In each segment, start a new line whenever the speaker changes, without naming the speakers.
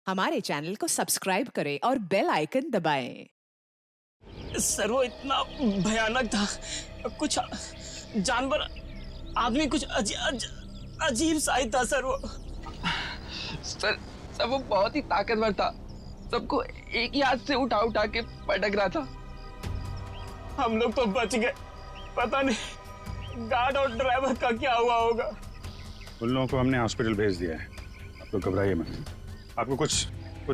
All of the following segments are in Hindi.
हमारे चैनल को सब्सक्राइब करें और बेल आइकन दबाएं।
सर वो इतना भयानक था, कुछ जानवर आदमी कुछ अजीब सा ही था सर वो।
सर वो बहुत ही ताकतवर था, सबको एक ही हाथ से उठा उठा के पटक रहा था।
हम लोग तो बच गए, पता नहीं गार्ड और ड्राइवर का क्या हुआ होगा।
उन लोगों को हमने हॉस्पिटल भेज दिया है, आप लोग घबराइए मत। आपको कुछ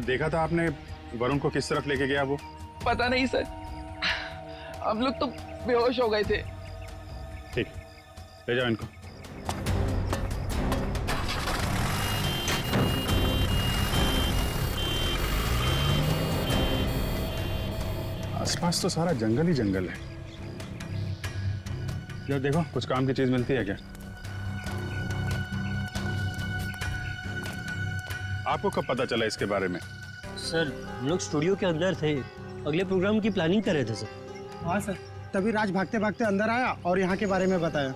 देखा था आपने? वरुण को किस तरफ लेके गया वो?
पता नहीं सर, हम लोग तो बेहोश हो गए थे।
ठीक, ले जाओ इनको। आसपास तो सारा जंगल ही जंगल है। यार देखो, कुछ काम की चीज मिलती है क्या? आपको कब पता चला इसके बारे में?
सर हम लोग स्टूडियो के अंदर थे, अगले प्रोग्राम की प्लानिंग कर रहे थे सर।
हाँ सर, तभी राज भागते भागते अंदर आया और यहाँ के बारे में बताया।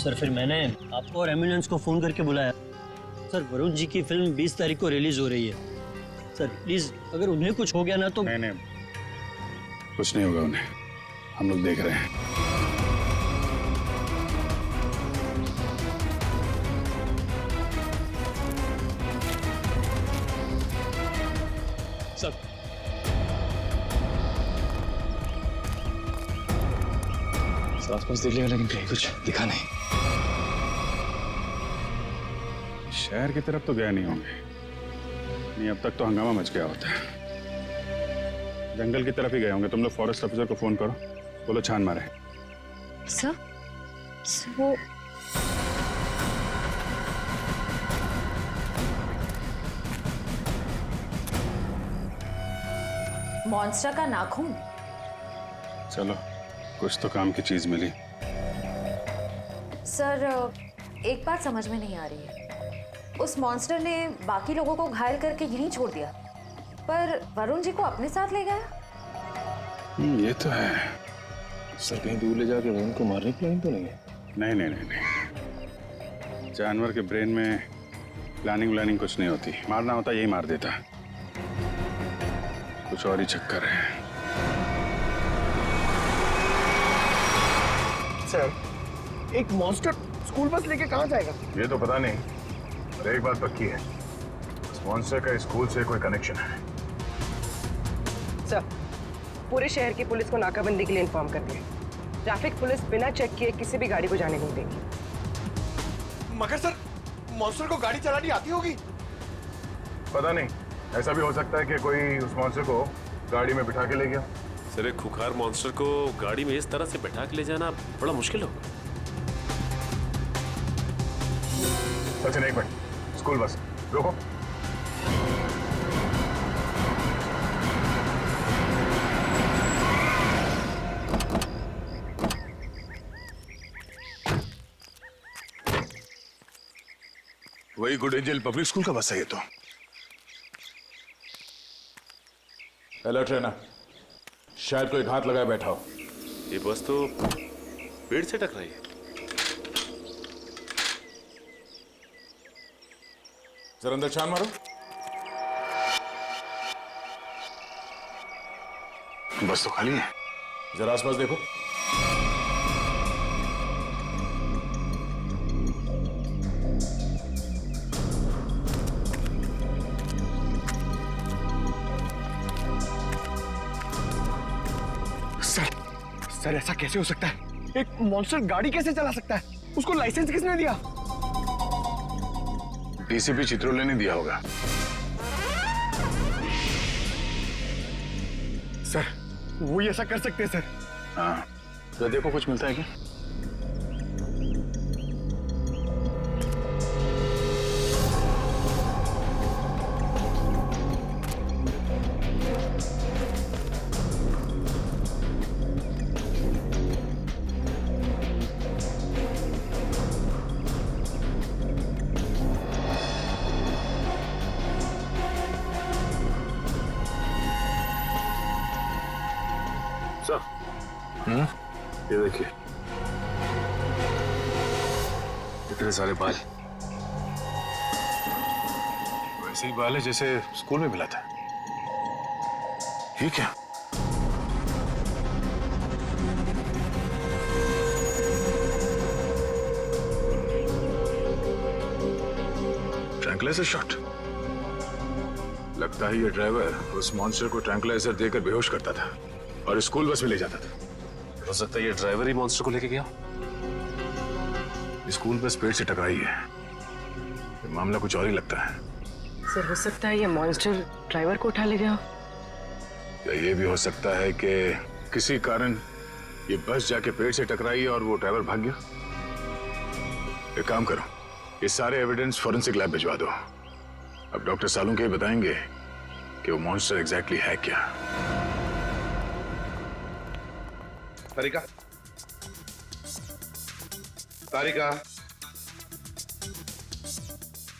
सर फिर मैंने आपको और एम्बुलेंस को फ़ोन करके बुलाया। सर वरुण जी की फिल्म 20 तारीख को रिलीज हो रही है। सर प्लीज़ अगर उन्हें कुछ हो गया ना तो।
नहीं, कुछ नहीं होगा उन्हें, हम लोग देख रहे हैं।
सर आसपास देख लिया लेकिन कहीं कुछ दिखा नहीं।
शहर की तरफ तो गए नहीं होंगे, नहीं अब तक तो हंगामा मच गया होता है। जंगल की तरफ ही गए होंगे। तुम लोग फॉरेस्ट ऑफिसर को फोन करो, बोलो छान मारे।
सर वो मॉन्स्टर का नाखून।
चलो, कुछ तो काम की चीज मिली।
सर एक बात समझ में नहीं आ रही है, उस मॉन्स्टर ने बाकी लोगों को घायल करके यहीं छोड़ दिया, पर वरुण जी को अपने साथ ले गया।
ये तो है।
सर कहीं दूर ले जाके वरुण को मारने की प्लान तो नहीं है?
नहीं। जानवर के ब्रेन में प्लानिंग व्लानिंग कुछ नहीं होती। मारना होता यही मार देता। कुछ और ही चक्कर है।
सर एक मॉन्स्टर स्कूल बस लेके कहाँ जाएगा?
ये तो पता नहीं, पर एक बात पक्की है, इस मॉन्स्टर का स्कूल से कोई कनेक्शन है।
सर पूरे शहर की पुलिस को नाकाबंदी के लिए इन्फॉर्म कर दिया। ट्रैफिक पुलिस बिना चेक किए किसी भी गाड़ी को जाने नहीं देगी।
मगर सर मॉन्स्टर को गाड़ी चलानी आती होगी?
पता नहीं, ऐसा भी हो सकता है कि कोई उस मॉन्स्टर को गाड़ी में बिठा के ले गया।
सर एक खुखार मॉन्स्टर को गाड़ी में इस तरह से बैठा के ले जाना बड़ा मुश्किल होगा।
सचिन एक मिनट, स्कूल बस रोको।
वही गुड एंजल पब्लिक स्कूल का बस है ये तो।
अलर्ट रहना, शायद कोई घात लगाए बैठा हो।
ये बस तो पेड़ से टकराई है।
जरा अंदर छान मारो।
बस तो खाली है।
जरा आसपास देखो।
सर ऐसा कैसे हो सकता है? एक मॉन्स्टर गाड़ी कैसे चला सकता है? उसको लाइसेंस किसने दिया?
डीसीपी चित्रोले ने दिया होगा।
सर वो ही ऐसा कर सकते हैं सर।
हाँ, तो देखो कुछ मिलता है क्या? ये देखिए, इतने सारे बाल। वैसे ही बाल है जैसे स्कूल में मिला था। ये क्या? Tranquilliser shot. लगता है ये ड्राइवर उस मॉन्स्टर को ट्रैंकुलाइजर देकर बेहोश करता था और स्कूल बस में ले जाता था।
हो सकता है ये ड्राइवर ही मॉन्स्टर को लेके गया।
स्कूल बस पेड़ से टकराई है। ये मामला कुछ और ही लगता है।
सर हो सकता है ये मॉन्स्टर ड्राइवर को उठा ले गया।
या ये भी हो सकता है कि किसी कारण ये बस जाके पेड़ से टकराई और वो ड्राइवर भाग गया। एक काम करो, ये सारे एविडेंस फॉरेंसिक लैब भिजवा दो। अब डॉक्टर सालुंके बताएंगे कि वो मॉन्स्टर एग्जैक्टली है क्या।
तारिका, तारिका,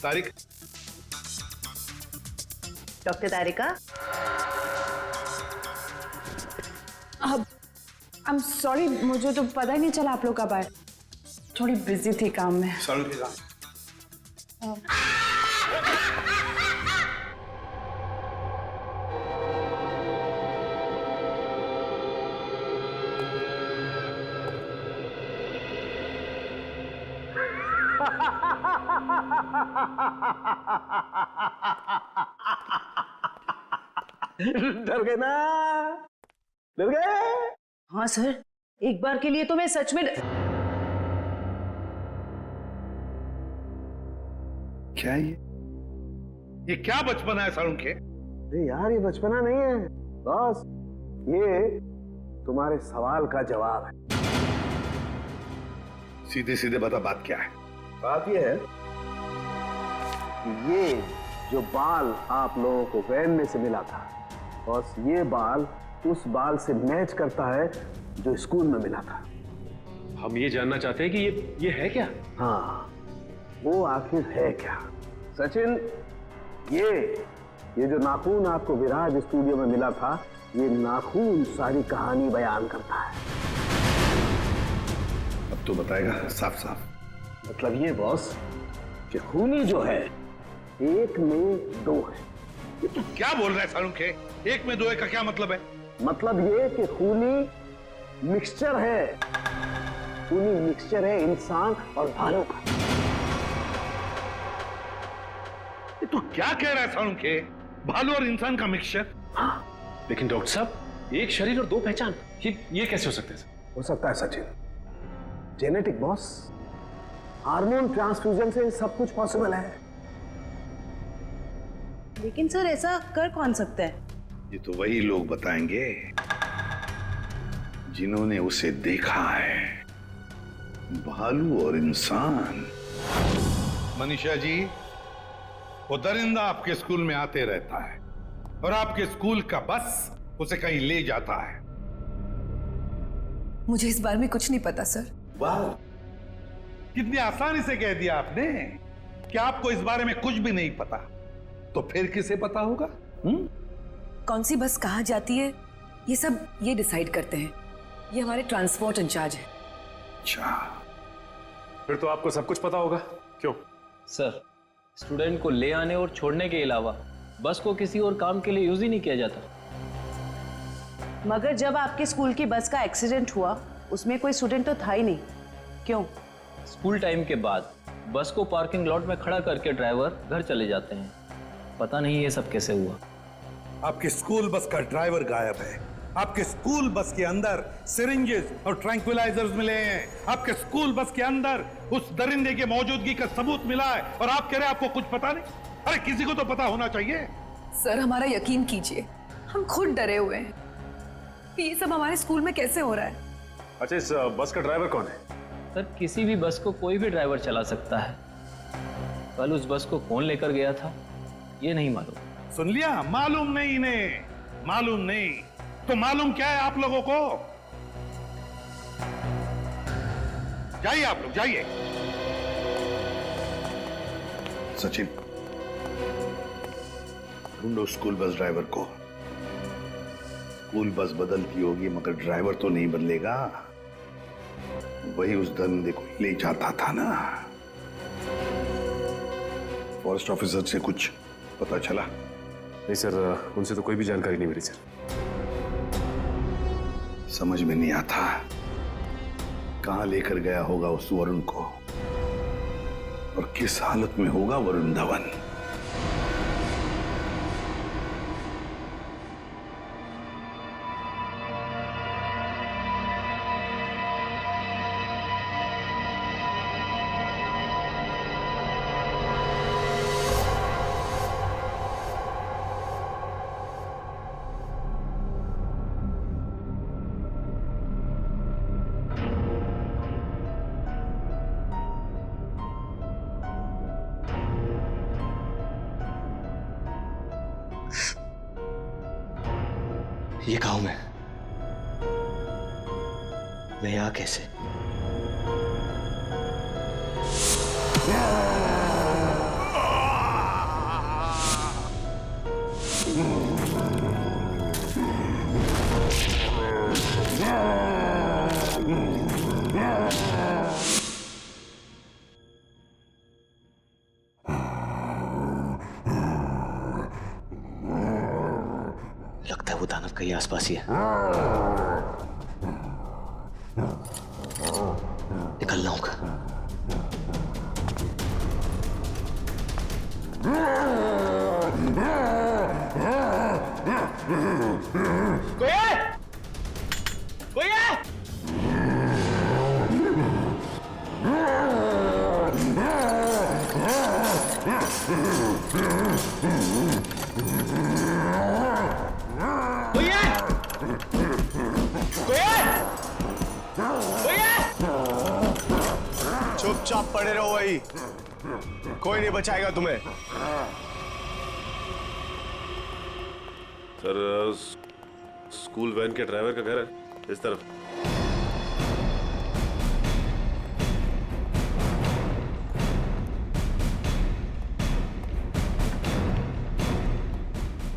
तारिक,
डॉक्टर तारिका।
अब आई एम सॉरी, मुझे तो पता ही नहीं चला आप लोग कब आए। थोड़ी बिजी थी काम में।
डर गए ना? डर गए?
हाँ सर, एक बार के लिए तो मैं सच में।
क्या ये क्या बचपना है सालुंके?
अरे यार, ये बचपना नहीं है बॉस, ये तुम्हारे सवाल का जवाब है।
सीधे सीधे बता, बात क्या है?
बात ये है कि ये जो बाल आप लोगों को वैन में से मिला था, बॉस, ये बाल उस बाल से मैच करता है जो स्कूल में मिला था।
हम ये जानना चाहते हैं कि ये है क्या?
हाँ, वो आखिर है क्या? सचिन, ये जो नाखून आपको विराज स्टूडियो में मिला था, ये नाखून सारी कहानी बयान करता है।
अब तो बताएगा साफ साफ।
मतलब ये बॉस कि खूनी जो है एक में दो है।
ये तू क्या बोल रहा है सालुंके? एक में दो है का क्या मतलब है?
मतलब ये कि खूनी मिक्सचर है। खूनी मिक्सचर है इंसान और भालू का।
ये तू क्या कह रहा है सालुंके? भालू और इंसान का मिक्सचर?
हाँ,
लेकिन डॉक्टर साहब, एक शरीर और दो पहचान, ये कैसे हो सकते हैं?
हो सकता है Sachin, genetic boss. Hormone transfusion से सब कुछ पॉसिबल है।
लेकिन सर, ऐसा कर कौन सकता है?
ये तो वही लोग बताएंगे जिन्होंने उसे देखा है। भालू और इंसान। मनीषा जी, वो दरिंदा आपके स्कूल में आते रहता है और आपके स्कूल का बस उसे कहीं ले जाता है।
मुझे इस बारे में कुछ नहीं पता सर।
वाह, कितनी आसानी से कह दिया आपने कि आपको इस बारे में कुछ भी नहीं पता। तो फिर किसे पता होगा?
कौन सी बस कहाँ जाती है, ये सब ये डिसाइड करते हैं। ये हमारे ट्रांसपोर्ट इंचार्ज है।
अच्छा,
फिर तो आपको सब कुछ पता होगा। क्यों?
सर, स्टूडेंट को ले आने और छोड़ने के अलावा बस को किसी और काम के लिए यूज ही नहीं किया जाता।
मगर जब आपके स्कूल की बस का एक्सीडेंट हुआ, उसमें कोई स्टूडेंट तो था ही नहीं। क्यों?
स्कूल टाइम के बाद बस को पार्किंग लॉट में खड़ा करके ड्राइवर घर चले जाते हैं। पता नहीं ये सब कैसे हुआ।
आपके स्कूल बस का ड्राइवर गायब है। आपके स्कूल बस के अंदर सिरिंजेस और ट्रैंक्विलाइजर्स मिले हैं। आपके स्कूल बस के अंदर उस दरिंदे की मौजूदगी का सबूत मिला है और आप कह रहे हैं आपको कुछ पता नहीं? अरे किसी को तो पता होना चाहिए।
सर, हमारा यकीन कीजिए, हम खुद डरे हुए हैं। ये सब हमारे स्कूल में कैसे हो रहा है?
अच्छा, इस बस का ड्राइवर कौन है?
सर, किसी भी बस को कोई भी ड्राइवर चला सकता है। कल उस बस को कौन लेकर गया था ये नहीं मालूम।
सुन लिया? मालूम नहीं इन्हें, मालूम नहीं। तो मालूम क्या है आप लोगों को? जाइए आप लोग, जाइए। सचिन, ढूंढो स्कूल बस ड्राइवर को। स्कूल बस बदलती होगी मगर ड्राइवर तो नहीं बदलेगा। वही उस दरिंदे को ले जाता था ना। फॉरेस्ट ऑफिसर से कुछ पता चला?
नहीं सर, उनसे तो कोई भी जानकारी नहीं मिली सर।
समझ में नहीं आता कहां लेकर गया होगा उस वरुण को और किस हालत में होगा वरुण धवन।
ये कहा हूं मैं यहाँ कैसे? लगता है वो दानव कहीं आसपास ही है। निकलना होगा।
कोई है? कोई है? कोई है? कोई है? कोई है?
चुपचाप पड़े रहो वही, कोई नहीं बचाएगा तुम्हें।
सर, स्कूल वैन के ड्राइवर का घर है इस तरफ।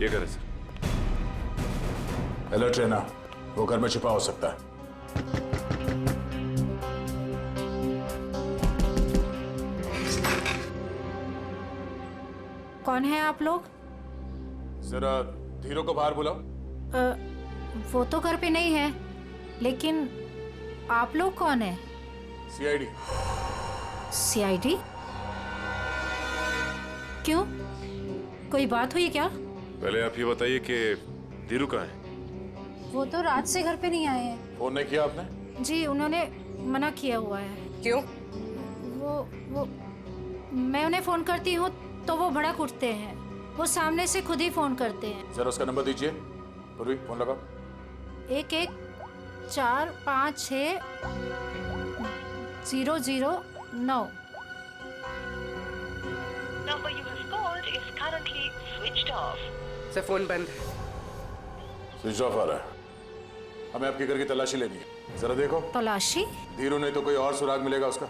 ये घर है सर।
अलर्ट रहना, वो घर में छिपा हो सकता है।
कौन है आप लोग?
जरा धीरू को बाहर बुलाओ।
वो तो घर पे नहीं है, लेकिन आप लोग कौन है?
सीआईडी।
सीआईडी? क्यों, कोई बात हुई क्या?
पहले आप ये बताइए कि धीरू कहाँ है?
वो तो रात से घर पे नहीं आए हैं।
फोन नहीं किया आपने?
जी, उन्होंने मना किया हुआ है।
क्यों?
वो मैं उन्हें फोन करती हूँ तो वो भड़क उठते हैं। वो सामने से खुद ही फोन करते हैं।
जरा उसका नंबर दीजिए। पूर्वी, फोन लगाओ।
11456009।
Number you have called is currently switched off.
Sir, phone बंद है।
स्विच ऑफ आ रहा है। हमें आपके घर की तलाशी लेनी है। जरा देखो।
तलाशी?
धीरू नहीं तो कोई और सुराग मिलेगा उसका।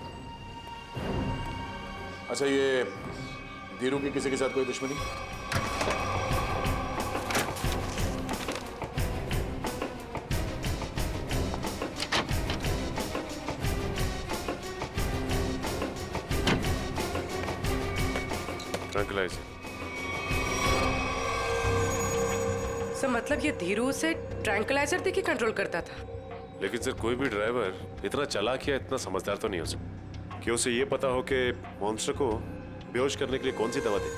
अच्छा, ये धीरू की किसी के साथ कोई दुश्मनी?
ट्रैंक्विलाइजर।
सर, मतलब ये धीरू से ट्रैंक्विलाइजर देके कंट्रोल करता था?
लेकिन सर, कोई भी ड्राइवर इतना चालाक या इतना समझदार तो नहीं हो सकता कि उसे ये पता हो कि मॉन्स्टर को बेहोश करने के लिए कौन सी दवा दे।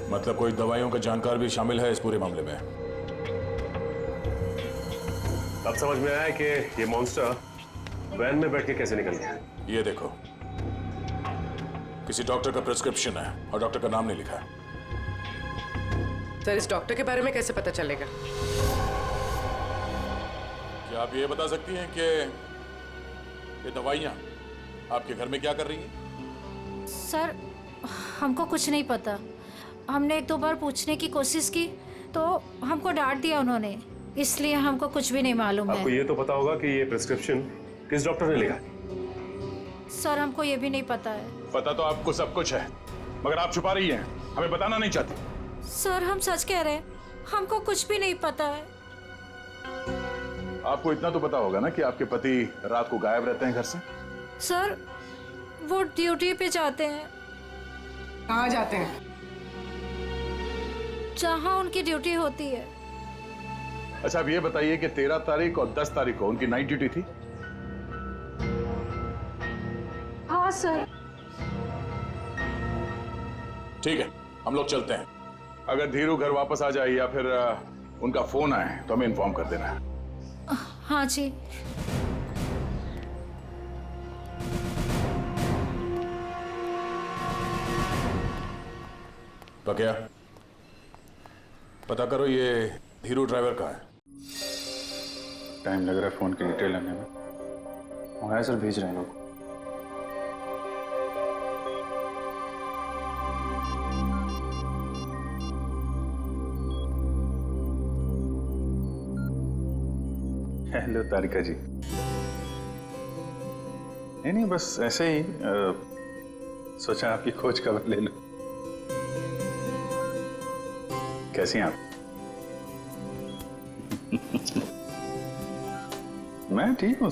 मतलब कोई दवाइयों का जानकार भी शामिल है इस पूरे मामले में।
अब समझ में आया कि ये मॉन्स्टर वैन में बैठ के कैसे निकल गया।
ये देखो, किसी डॉक्टर का प्रिस्क्रिप्शन है और डॉक्टर का नाम नहीं लिखा है।
सर, इस डॉक्टर के बारे में कैसे पता चलेगा?
क्या आप ये बता सकती हैं कि ये दवाइयाँ आपके घर में क्या कर रही हैं?
सर, हमको कुछ नहीं पता। हमने एक दो बार पूछने की कोशिश की तो हमको डांट दिया उन्होंने, इसलिए हमको कुछ भी नहीं मालूम है।
आपको ये तो पता होगा कि ये प्रिस्क्रिप्शन किस डॉक्टर ने लिखा?
सर, हमको ये भी नहीं पता है।
पता तो आपको सब कुछ है, मगर आप छुपा रही हैं, हमें बताना नहीं चाहती।
सर, हम सच कह रहे हैं, हमको कुछ भी नहीं पता है।
आपको इतना तो पता होगा ना कि आपके पति रात को गायब रहते हैं घर से?
सर, वो ड्यूटी पे जाते हैं।
कहाँ जाते हैं?
जहाँ उनकी ड्यूटी होती है।
अच्छा, अब ये बताइए कि 13 तारीख और 10 तारीख को उनकी नाइट ड्यूटी थी?
हाँ सर।
ठीक है, हम लोग चलते हैं। अगर धीरू घर वापस आ जाए या फिर उनका फोन आए तो हमें इन्फॉर्म कर देना है।
हाँ जी।
तो क्या पता करो ये धीरू ड्राइवर का है।
टाइम लग रहा है फोन की डिटेल लेने में।
हाँ सर, भेज रहे हैं लोग।
हेलो तारिका जी। नहीं बस ऐसे ही सोचा आपकी खोज खबर ले लो। कैसी हैं आप? मैं ठीक हूँ।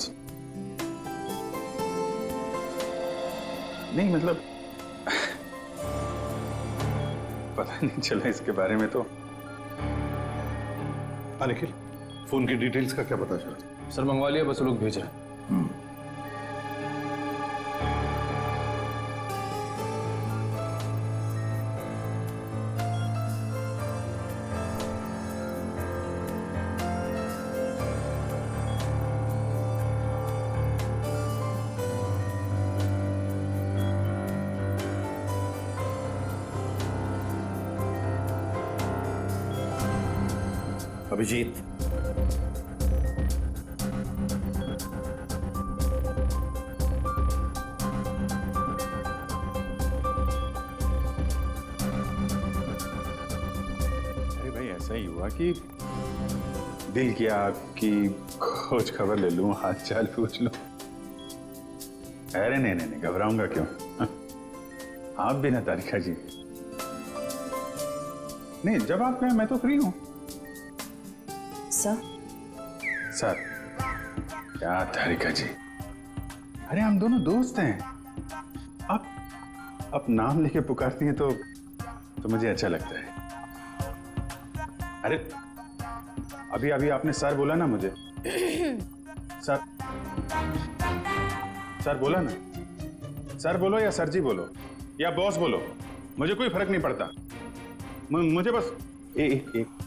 नहीं मतलब पता नहीं चला इसके बारे में तो।
निखिल, फोन की डिटेल्स का क्या पता चला?
सर मंगवा लिया, बस लोग भेज रहे हैं।
अभिजीत,
अरे भाई ऐसा ही हुआ कि दिल किया आपकी खोज खबर ले लूं, हाल चाल पूछ लूं। अरे नहीं घबराऊंगा क्यों? आप भी ना तारिका जी। नहीं, जब आप कहें मैं तो फ्री हूं। सर क्या तारिका जी, अरे हम दोनों दोस्त हैं। आप नाम लेके पुकारती हैं तो मुझे अच्छा लगता है। अरे अभी आपने सर बोला ना मुझे। सर बोला ना। सर बोलो या सर जी बोलो या बॉस बोलो, मुझे कोई फर्क नहीं पड़ता। मुझे बस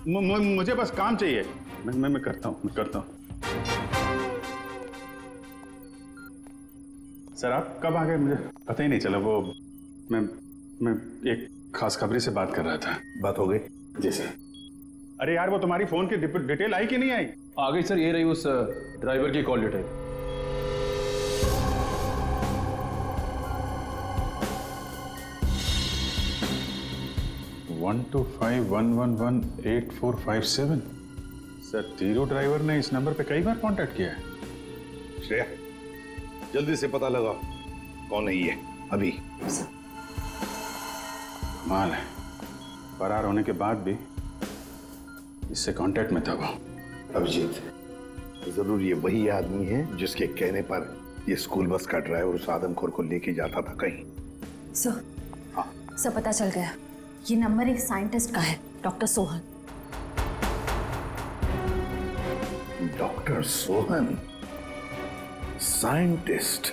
मुझे बस काम चाहिए। मैं करता हूँ। सर आप कब आ गए मुझे पता ही नहीं चला। वो मैं एक खास खबरी से बात कर रहा था।
बात हो गई?
जी सर। अरे यार, वो तुम्हारी फोन की डिटेल आई कि नहीं आई?
आ गई सर, ये रही उस ड्राइवर की call detail.
One 125111845 sir, Dhiru driver ने इस नंबर पे कई बार कांटेक्ट किया है।
श्रेया, जल्दी से पता लगा कौन है ये अभी।
कमाल है, फरार होने के बाद भी इससे कांटेक्ट में था वो।
अभिजीत, जरूर ये वही आदमी है जिसके कहने पर ये स्कूल बस का ड्राइवर उस आदमखोर को लेके जाता था कहीं।
सर पता चल गया, ये नंबर एक साइंटिस्ट का है, doctor Sohan.
Doctor Sohan, scientist.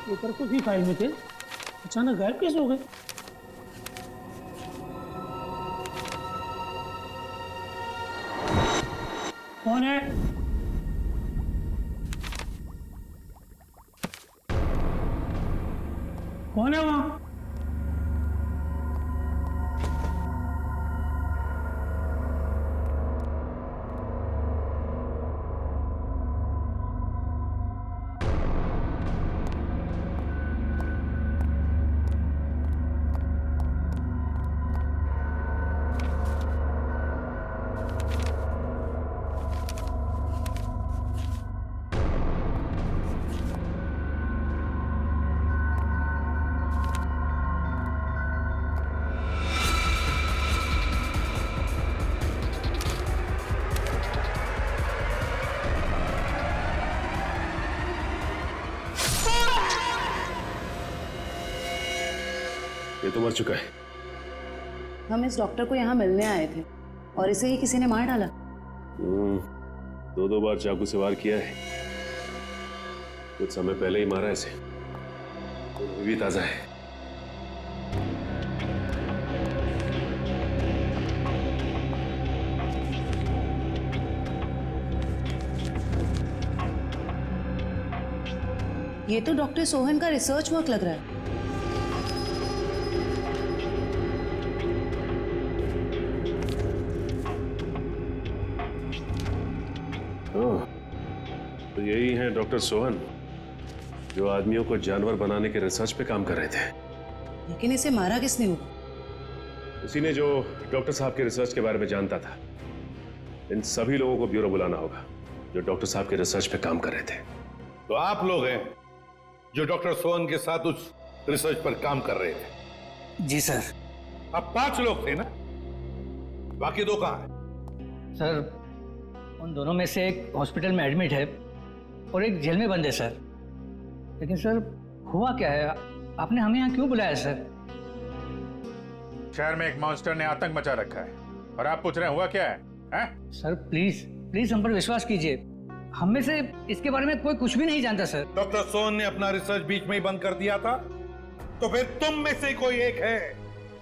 Paper को भी फाइल में थे, अचानक गायब कैसे हो गए? कौन है? कौन है वहां?
ये तो मर चुका है।
हम इस डॉक्टर को यहाँ मिलने आए थे और इसे ही किसी ने मार डाला।
2 बार चाकू से वार किया है। कुछ समय पहले ही मारा इसे। अभी भी ताजा है।
ये तो डॉक्टर सोहन का रिसर्च वर्क लग रहा है।
तो यही है डॉक्टर सोहन, जो आदमियों को जानवर बनाने के रिसर्च पे काम कर रहे थे।
लेकिन इसे मारा किसने होगा?
उसी ने जो डॉक्टर साहब के रिसर्च के बारे में जानता था। इन सभी लोगों को ब्यूरो बुलाना होगा जो डॉक्टर साहब के रिसर्च पे काम कर रहे थे।
तो आप लोग हैं जो डॉक्टर सोहन के साथ उस रिसर्च पर काम कर रहे थे?
जी सर।
अब 5 लोग थे ना, बाकी 2 कहां हैं?
सर, उन दोनों में से एक हॉस्पिटल में एडमिट है और एक जेल में बंद है सर। लेकिन सर, हुआ क्या है? आपने हमें यहाँ क्यों बुलाया सर?
शहर में एक मॉन्स्टर ने आतंक मचा रखा है और आप पूछ रहे हैं हुआ क्या है?
सर प्लीज प्लीज हम पर विश्वास कीजिए। हम में से इसके बारे में कोई कुछ भी नहीं जानता सर।
डॉक्टर सोहन ने अपना रिसर्च बीच में ही बंद कर दिया था, तो फिर तुम में से कोई एक है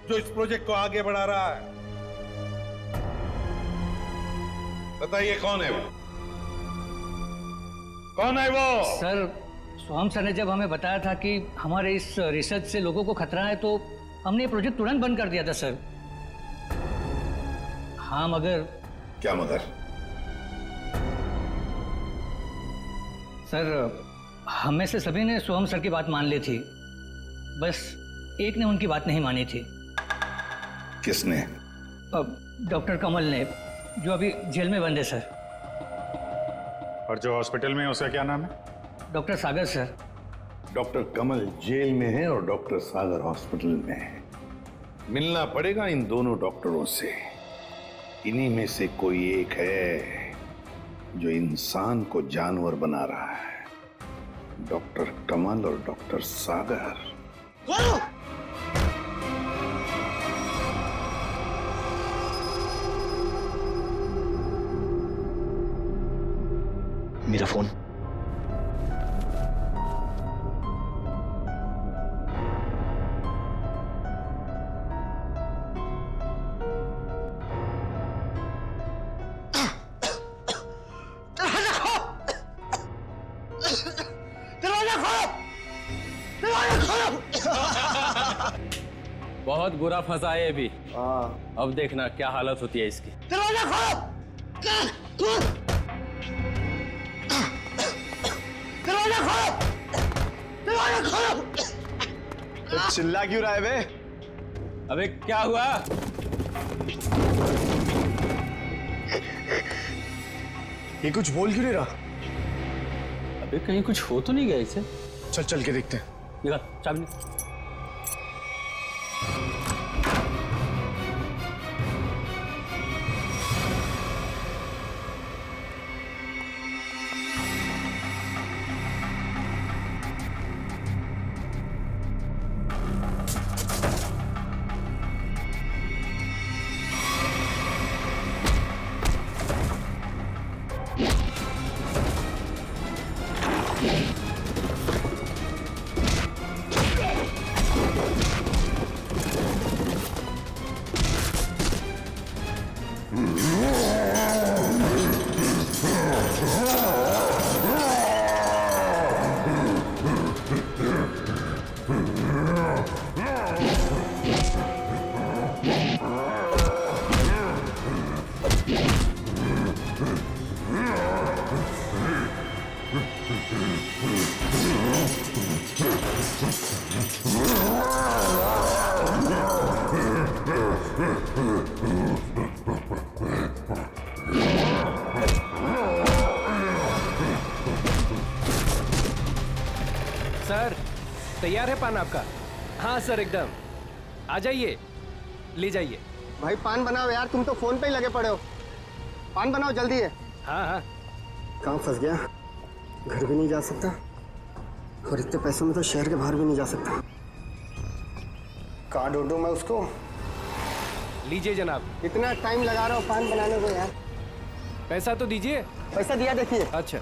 जो इस प्रोजेक्ट को आगे बढ़ा रहा है। बताइए कौन है वो? कौन है वो?
सर, सोहम सर ने जब हमें बताया था कि हमारे इस रिसर्च से लोगों को खतरा है, तो हमने ये प्रोजेक्ट तुरंत बंद कर दिया था सर। हाँ मगर।
क्या मगर?
सर, हम में से सभी ने सोहम सर की बात मान ली थी, बस एक ने उनकी बात नहीं मानी थी।
किसने?
डॉक्टर कमल ने, जो अभी जेल में बंद है सर।
और जो हॉस्पिटल में है उसका क्या नाम है?
डॉक्टर सागर सर।
डॉक्टर कमल जेल में है और डॉक्टर सागर हॉस्पिटल में है। मिलना पड़ेगा इन दोनों डॉक्टरों से। इन्हीं में से कोई एक है जो इंसान को जानवर बना रहा है। डॉक्टर कमल और डॉक्टर सागर।
मेरा फोन।
बहुत बुरा फंसा है अभी। अब देखना क्या हालत होती है इसकी।
दरवाजा खोलो! दरवाजा खोलो! दरवाजा खोलो!
तो चिल्ला क्यों रहा है बे?
अबे क्या हुआ?
ये कुछ बोल क्यों नहीं रहा?
अबे कहीं कुछ हो तो नहीं गया इसे?
चल चल के देखते हैं।
निकाल चाबी। सर, तैयार है पान आपका? हाँ सर, एकदम। आ जाइए, ले जाइए।
भाई पान बनाओ यार, तुम तो फोन पे ही लगे पड़े हो। पान बनाओ जल्दी है।
हाँ हाँ।
कहाँ फंस गया? घर भी नहीं जा सकता और इतने पैसों में तो शहर के बाहर भी नहीं जा सकता। कहाँ ढूंढूं मैं उसको?
लीजिए जनाब।
इतना टाइम लगा रहा हूँ पान बनाने को यार।
पैसा तो दीजिए।
पैसा दिया देखिए।
अच्छा।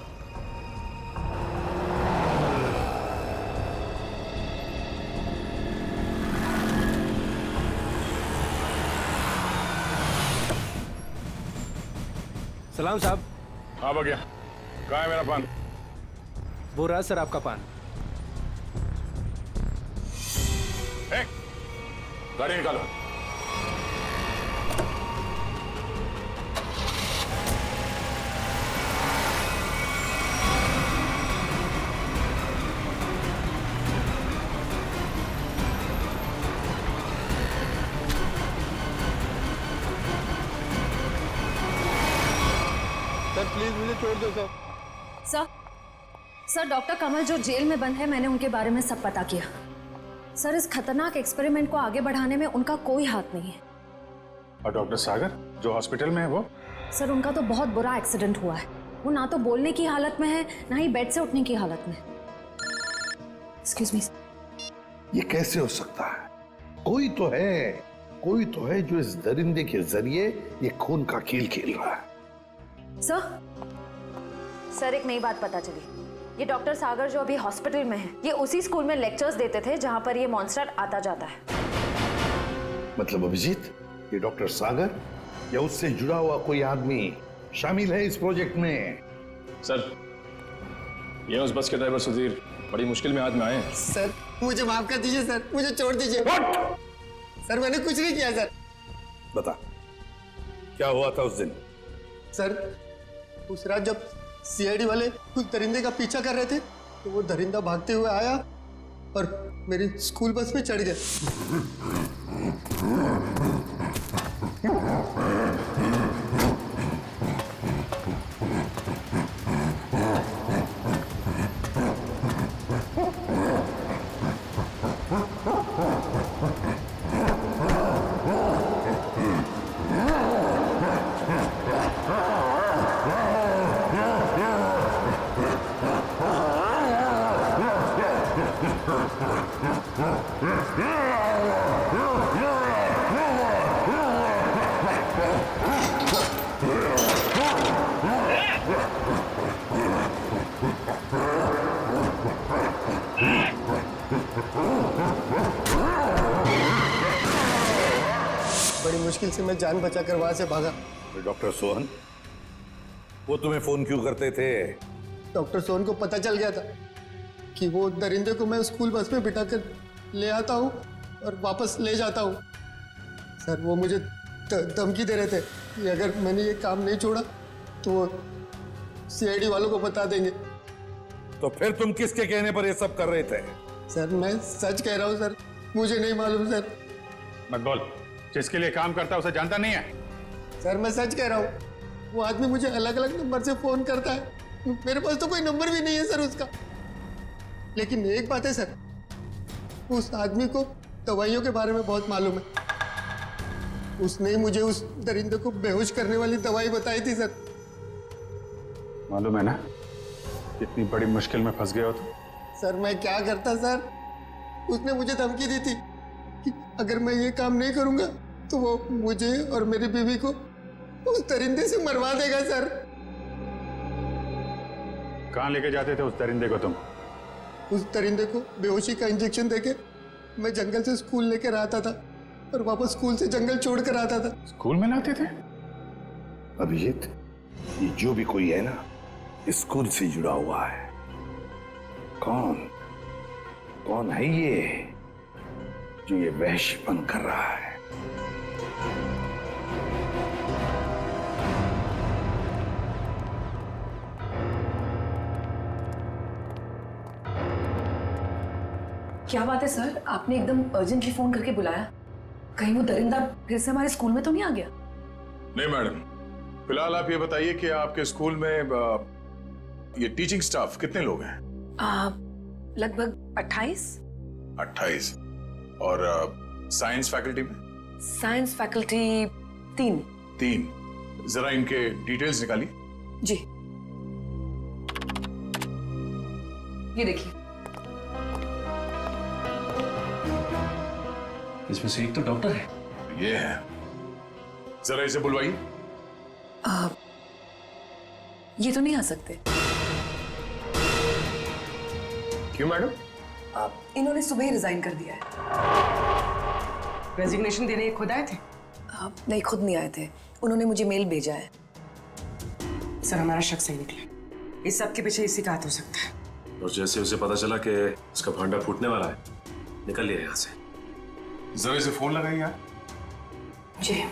सलाम साहब।
हाँ भैया, कहाँ है मेरा पान?
वो रहा सर आपका पान।
गाड़ी निकालो।
सर प्लीज मुझे छोड़ दो सर।
सर डॉक्टर कमल जो जेल में बंद है, मैंने उनके बारे में सब पता किया। सर इस खतरनाक एक्सपेरिमेंट को आगे बढ़ाने में उनका कोई हाथ नहीं है।
और डॉक्टर सागर जो हॉस्पिटल में है वो?
सर उनका तो बहुत बुरा एक्सीडेंट हुआ है। वो ना तो बोलने की हालत में है, ना ही बेड से उठने की हालत में। Excuse me.
ये कैसे हो सकता है? कोई तो है जो इस दरिंदे के जरिए ये खून का खेल खेल रहा है।
सर एक नई बात पता चली। ये डॉक्टर सागर जो अभी हॉस्पिटल में है, ये उसी स्कूल में लेक्चर्स देते थे जहां पर ये मॉन्स्टर आता जाता है।
मतलब अभिजीत, ये डॉक्टर सागर या उससे जुड़ा हुआ कोई आदमी शामिल है इस प्रोजेक्ट में?
सर, ये उस बस के ड्राइवर सुधीर बड़ी मुश्किल में हाथ में आए हैं।
सर मुझे माफ कर दीजिए सर, मुझे छोड़ दीजिए। सर मैंने कुछ नहीं किया सर।
बता क्या हुआ था उस दिन?
सर उस रात जब सीआईडी वाले कुछ दरिंदे का पीछा कर रहे थे तो वो दरिंदा भागते हुए आया और मेरी स्कूल बस में चढ़ गया। बड़ी मुश्किल से मैं जान बचाकर वहां से भागा।
डॉक्टर सोहन वो तुम्हें फोन क्यों करते थे?
डॉक्टर सोहन को पता चल गया था कि वो दरिंदे को मैं स्कूल बस में बिठाकर ले आता हूँ और वापस ले जाता हूँ। सर वो मुझे धमकी दे रहे थे कि अगर मैंने ये काम नहीं छोड़ा तो वो सीआईडी वालों को बता देंगे।
तो फिर तुम किसके कहने पर ये सब कर रहे थे?
सर मैं सच कह रहा हूँ सर, मुझे नहीं मालूम सर।
मत बोल, जिसके लिए काम करता है उसे जानता नहीं है?
सर मैं सच कह रहा हूँ, वो आदमी मुझे अलग अलग नंबर से फोन करता है। मेरे पास तो कोई नंबर भी नहीं है सर उसका। लेकिन एक बात है सर, उस आदमी को दवाइयों के बारे में बहुत मालूम है। उसने ही मुझे उस दरिंदे को बेहोश करने वाली दवाई बताई थी सर।
मालूम है ना कितनी बड़ी मुश्किल में फंस गए हो तुम?
सर मैं क्या करता सर, उसने मुझे धमकी दी थी कि अगर मैं ये काम नहीं करूंगा तो वो मुझे और मेरी बीवी को उस दरिंदे से मरवा देगा सर।
कहाँ लेके जाते थे उस दरिंदे को तुम?
उस दरिंदे को बेहोशी का इंजेक्शन देके मैं जंगल से स्कूल लेकर आता था और वापस स्कूल से जंगल छोड़ कर आता था।
स्कूल में लाते थे?
अभिजीत ये जो भी कोई है ना स्कूल से जुड़ा हुआ है। कौन है ये जो ये वहशीपन कर रहा है?
क्या बात है सर, आपने एकदम अर्जेंटली फोन करके बुलाया? कहीं वो दरिंदा फिर से हमारे स्कूल में तो नहीं आ गया?
नहीं मैडम, फिलहाल आप ये बताइए कि आपके स्कूल में ये टीचिंग स्टाफ कितने लोग हैं?
लगभग 28।
28। और साइंस फैकल्टी में?
Science faculty 3।
3। जरा इनके डिटेल्स निकालिए।
जी ये देखिए।
इसमें से एक तो डॉक्टर है।
ये है, जरा इसे बुलवाइए।
ये तो नहीं आ सकते।
क्यों मैडम?
इन्होंने सुबह ही रिजाइन कर दिया है।
रेजिग्नेशन देने खुद आए थे?
नहीं, खुद नहीं आए थे, उन्होंने मुझे मेल भेजा है।
सर हमारा शक सही निकला, इस सब के पीछे इसी का हाथ हो सकता है।
और जैसे उसे पता चला कि उसका भांडा फूटने वाला है, निकल लिया यहाँ से।
जरा इसे फोन लगाइए यार।
जी।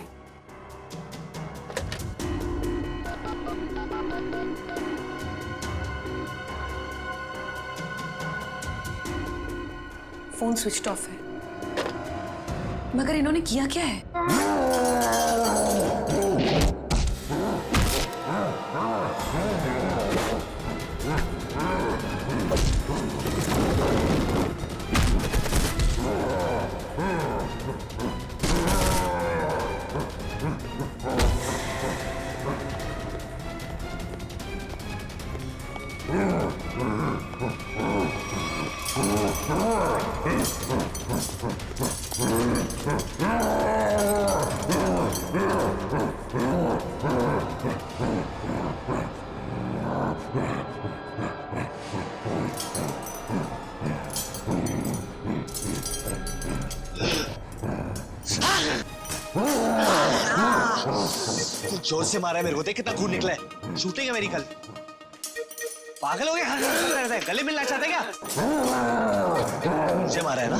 फोन स्विच ऑफ है, मगर इन्होंने किया क्या है?
जोर से मारा है मेरे को, देख कितना खून निकला है। शूटिंग है मेरी कल। पागल हो गया? गले मिलना चाहते क्या? मुझे मारा है ना?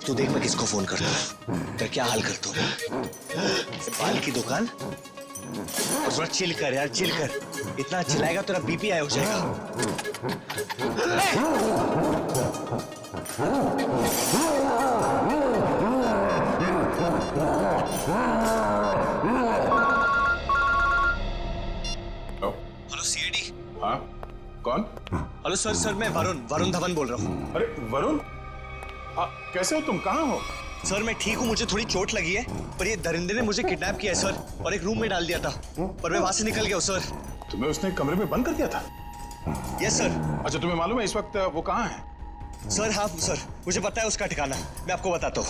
तू देख मैं किसको फोन करता हूँ, तेरा क्या हाल करता हूँ। बाल की दुकान, और थोड़ा चिल कर यार, चिल कर। इतना चिल्लाएगा तेरा बीपी हाई हो जाएगा। Hello CID.
हाँ, कौन?
हेलो सर मैं वरुण धवन बोल रहा हूँ।
अरे वरुण, कैसे हो तुम? कहाँ हो?
सर मैं ठीक हूँ, मुझे थोड़ी चोट लगी है, पर ये दरिंदे ने मुझे किडनैप किया है सर, और एक रूम में डाल दिया था, पर मैं वहां से निकल गया हूँ सर।
तुम्हें उसने कमरे में बंद कर दिया था?
Yes sir.
अच्छा, तुम्हें मालूम है इस वक्त वो कहाँ है?
सर हाँ सर, मुझे पता है उसका ठिकाना, मैं आपको बताता हूँ।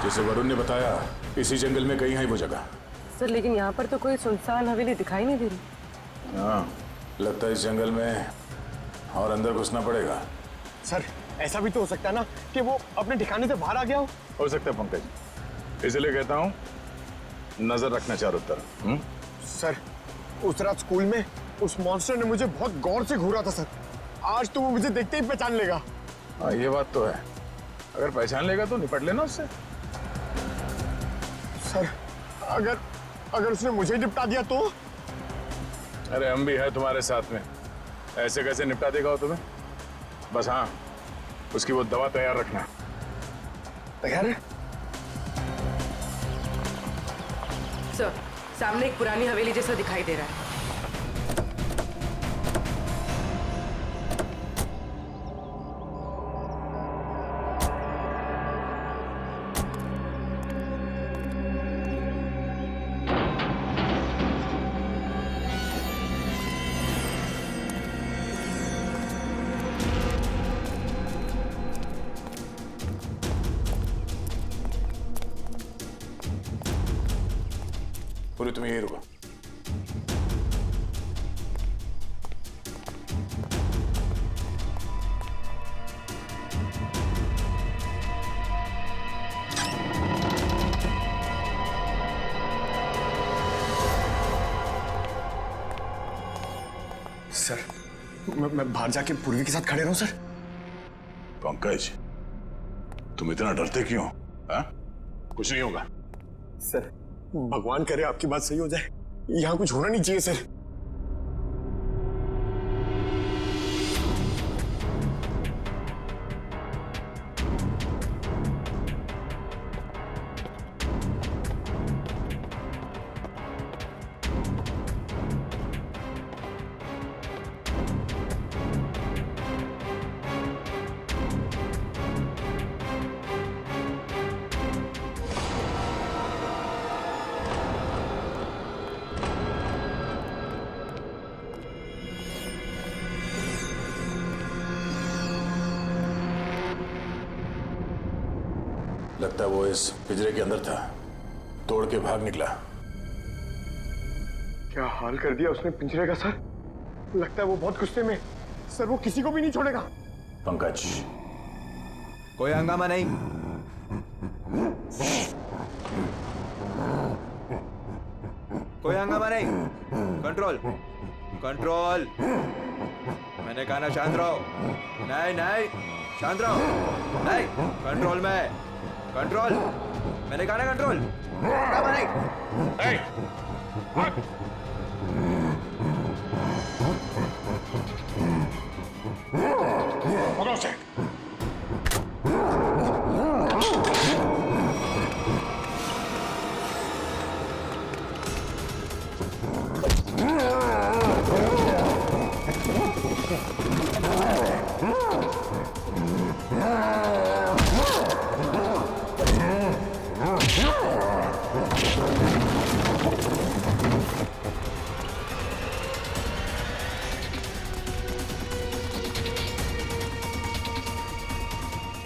जैसे वरुण ने बताया, इसी जंगल में कहीं है वो जगह।
सर लेकिन यहाँ पर तो कोई सुनसान हवेली दिखाई नहीं दे रही।
हाँ, लगता है इस जंगल में और अंदर घुसना पड़ेगा।
सर ऐसा भी तो हो सकता है ना कि वो अपने ठिकाने से बाहर आ गया
हो सकता है पंकज, इसलिए कहता हूँ नजर रखना चारों तरफ।
सर उस रात स्कूल में उस मॉन्स्टर ने मुझे बहुत गौर से घूरा था सर, आज तो वो मुझे देखते ही पहचान लेगा।
हाँ ये बात तो है, अगर पहचान लेगा तो निपट लेना उससे।
सर अगर उसने मुझे निपटा दिया तो?
अरे हम भी है तुम्हारे साथ में, ऐसे कैसे निपटा देगा वो तुम्हें? बस हाँ, उसकी वो दवा तैयार रखना।
तैयार है
सर, सामने एक पुरानी हवेली जैसा दिखाई दे रहा है।
पूरी तुम यही रुको।
सर मैं बाहर जाके पूर्वी के साथ खड़े रहूं सर?
पंकज, तुम इतना डरते क्यों? हाँ? कुछ नहीं होगा।
सर भगवान करे आपकी बात सही हो जाए, यहाँ कुछ होना नहीं चाहिए सर।
लगता है वो इस पिंजरे के अंदर था, तोड़ के भाग निकला।
क्या हाल कर दिया उसने पिंजरे का सर। लगता है वो बहुत गुस्से में। सर वो किसी को भी नहीं छोड़ेगा।
पंकज,
कोई हंगामा नहीं। कोई हंगामा नहीं। Control control. मैंने कहा ना शांत रहो। नहीं नहीं शांत रहो। नहीं कंट्रोल में। कंट्रोल। मैंने कहा ना कंट्रोल। हंगामा नहीं।
पकड़ो उसे।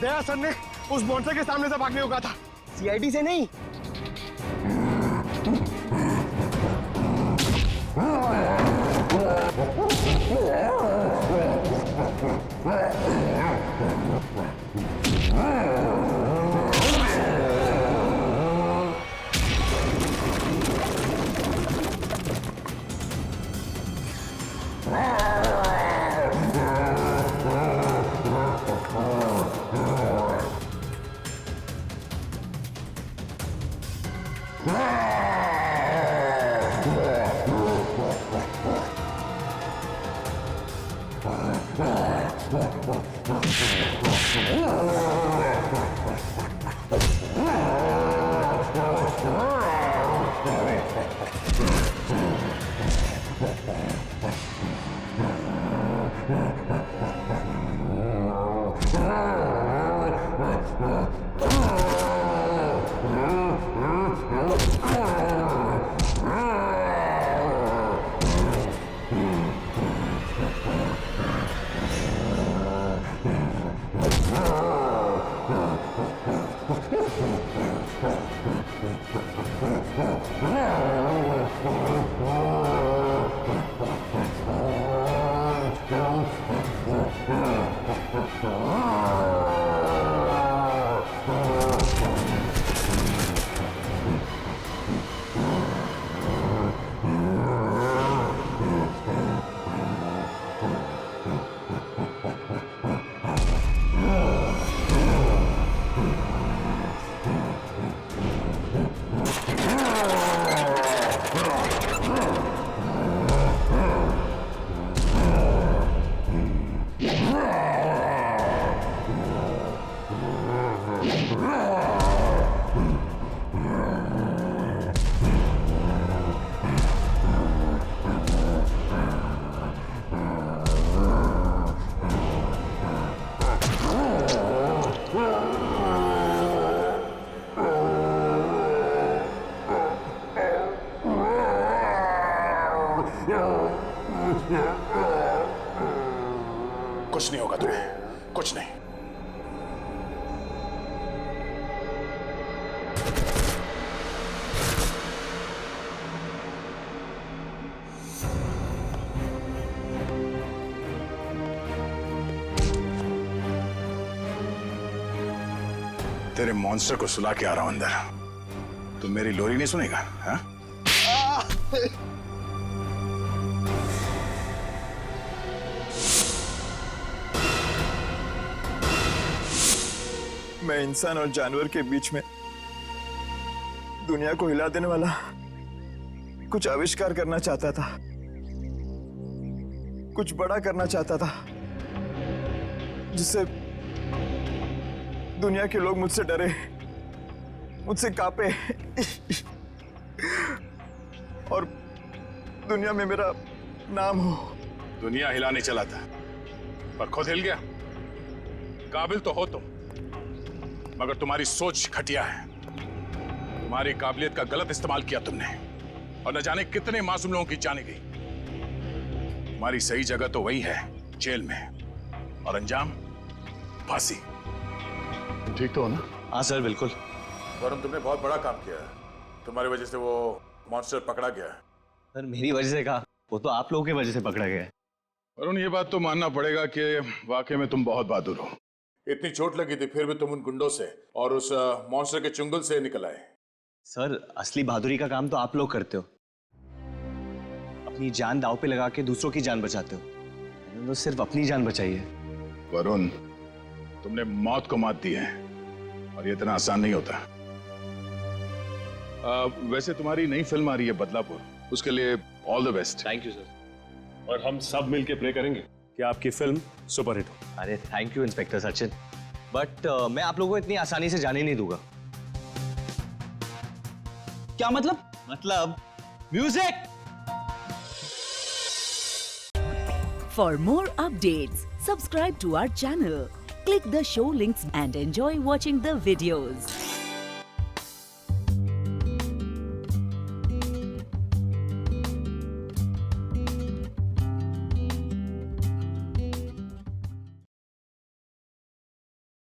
दया सर ने उस मॉन्स्टर के सामने से भागने को कहा था, सीआईडी से नहीं। कुछ नहीं होगा तुम्हें, कुछ नहीं। तेरे मॉन्स्टर को सुला के आ रहा हूं अंदर। तुम मेरी लोरी नहीं सुनेगा? हाँ?
मैं इंसान और जानवर के बीच में दुनिया को हिला देने वाला कुछ आविष्कार करना चाहता था, कुछ बड़ा करना चाहता था, जिससे दुनिया के लोग मुझसे डरे, मुझसे कांपे और दुनिया में मेरा नाम हो।
दुनिया हिलाने चला था पर खुद हिल गया। काबिल तो हो तुम, मगर तुम्हारी सोच घटिया है। तुम्हारी काबिलियत का गलत इस्तेमाल किया तुमने और न जाने कितने मासूम लोगों की जाने गई। तुम्हारी सही जगह तो वही है, जेल में, और अंजाम फांसी। ठीक तो हो ना?
हाँ सर बिल्कुल।
वरुण, तुमने बहुत बड़ा काम किया है। तुम्हारी वजह से वो मॉन्स्टर पकड़ा गया है।
सर मेरी वजह से कहा, वो तो आप लोगों की वजह से पकड़ा गया है।
वरुण, ये बात तो मानना पड़ेगा कि वाकई में तुम बहुत बहादुर हो। इतनी चोट लगी थी फिर भी तुम उन गुंडों से और उस मॉन्स्टर के चुंगल से निकल आए।
सर असली बहादुरी का काम तो आप लोग करते हो, अपनी जान दांव पे लगा के दूसरों की जान बचाते हो। मैंने तो सिर्फ अपनी जान बचाई है।
वरुण, तुमने मौत को मात दी है और ये इतना आसान नहीं होता। वैसे तुम्हारी नई फिल्म आ रही है बदलापुर, उसके लिए all the best.
Thank you sir.
और हम सब मिलके प्रे करेंगे कि आपकी फिल्म सुपरहिट हो।
अरे thank you inspector Sachin, but मैं आप लोगों को इतनी आसानी से जाने नहीं दूंगा।
क्या मतलब?
मतलब music.
For more updates, subscribe to our channel, click the show links and enjoy watching the videos.